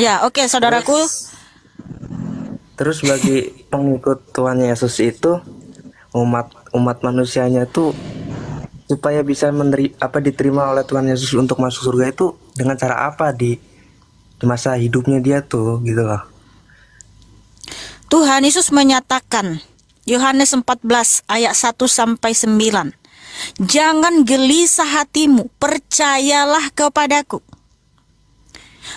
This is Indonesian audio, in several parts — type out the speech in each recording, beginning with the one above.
Ya, oke, saudaraku. Terus bagi pengikut Tuhan Yesus itu, umat manusianya tuh supaya bisa diterima oleh Tuhan Yesus untuk masuk surga itu dengan cara apa di masa hidupnya dia tuh gitu loh. Tuhan Yesus menyatakan, Yohanes 14 ayat 1 sampai 9. Jangan gelisah hatimu, percayalah kepadaku.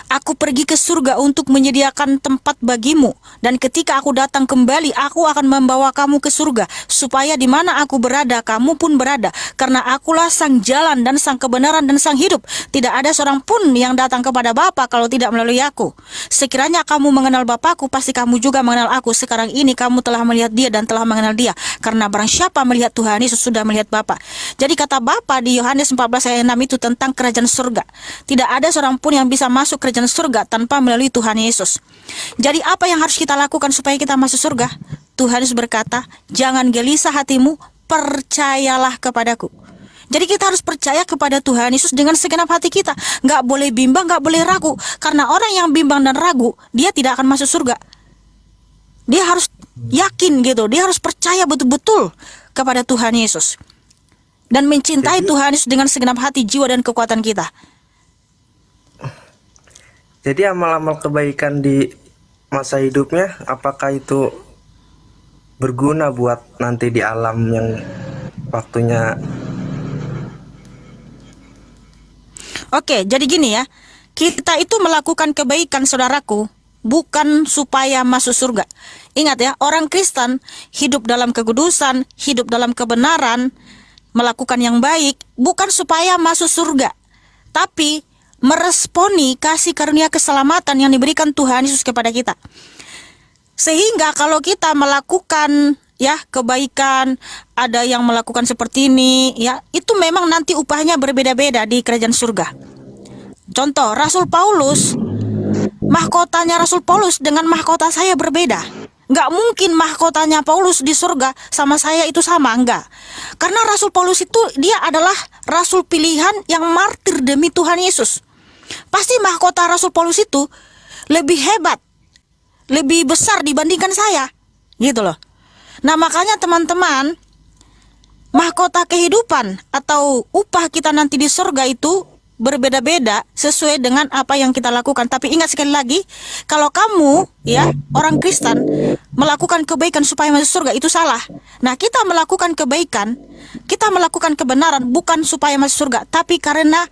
Aku pergi ke surga untuk menyediakan tempat bagimu, dan ketika aku datang kembali, aku akan membawa kamu ke surga, supaya di mana aku berada, kamu pun berada. Karena akulah sang jalan dan sang kebenaran dan sang hidup. Tidak ada seorang pun yang datang kepada Bapa kalau tidak melalui aku. Sekiranya kamu mengenal Bapakku, pasti kamu juga mengenal aku. Sekarang ini kamu telah melihat dia dan telah mengenal dia. Karena barang siapa melihat Tuhan Yesus sudah melihat Bapa. Jadi kata Bapa di Yohanes 14 ayat 6 itu tentang kerajaan surga. Tidak ada seorang pun yang bisa masuk kerajaan surga tanpa melalui Tuhan Yesus. Jadi apa yang harus kita lakukan supaya kita masuk surga? Tuhan Yesus berkata, jangan gelisah hatimu, percayalah kepadaku. Jadi kita harus percaya kepada Tuhan Yesus dengan segenap hati kita. Nggak boleh bimbang, nggak boleh ragu. Karena orang yang bimbang dan ragu, dia tidak akan masuk surga. Dia harus yakin gitu, dia harus percaya betul-betul kepada Tuhan Yesus. Dan mencintai Tuhan Yesus dengan segenap hati, jiwa, dan kekuatan kita. Jadi amal-amal kebaikan di masa hidupnya, apakah itu berguna buat nanti di alam yang waktunya? Oke, jadi gini ya. Kita itu melakukan kebaikan, saudaraku, bukan supaya masuk surga. Ingat ya, orang Kristen hidup dalam kekudusan, hidup dalam kebenaran, melakukan yang baik, bukan supaya masuk surga, tapi meresponi kasih karunia keselamatan yang diberikan Tuhan Yesus kepada kita. Sehingga kalau kita melakukan ya kebaikan, ada yang melakukan seperti ini ya, itu memang nanti upahnya berbeda-beda di kerajaan surga. Contoh, Rasul Paulus, mahkotanya Rasul Paulus dengan mahkota saya berbeda. Nggak mungkin mahkotanya Paulus di surga sama saya itu sama, enggak. Karena Rasul Paulus itu dia adalah rasul pilihan yang martir demi Tuhan Yesus. Pasti mahkota Rasul Paulus itu lebih hebat, lebih besar dibandingkan saya, gitu loh. Nah makanya teman-teman, mahkota kehidupan atau upah kita nanti di surga itu berbeda-beda sesuai dengan apa yang kita lakukan. Tapi ingat sekali lagi, kalau kamu ya orang Kristen melakukan kebaikan supaya masuk surga, itu salah. Nah kita melakukan kebaikan, kita melakukan kebenaran bukan supaya masuk surga, tapi karena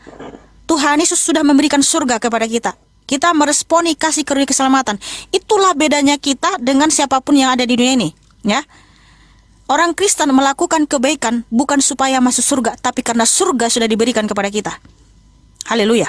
Tuhan Yesus sudah memberikan surga kepada kita. Kita meresponi kasih karunia keselamatan. Itulah bedanya kita dengan siapapun yang ada di dunia ini, ya. Orang Kristen melakukan kebaikan bukan supaya masuk surga, tapi karena surga sudah diberikan kepada kita. Haleluya.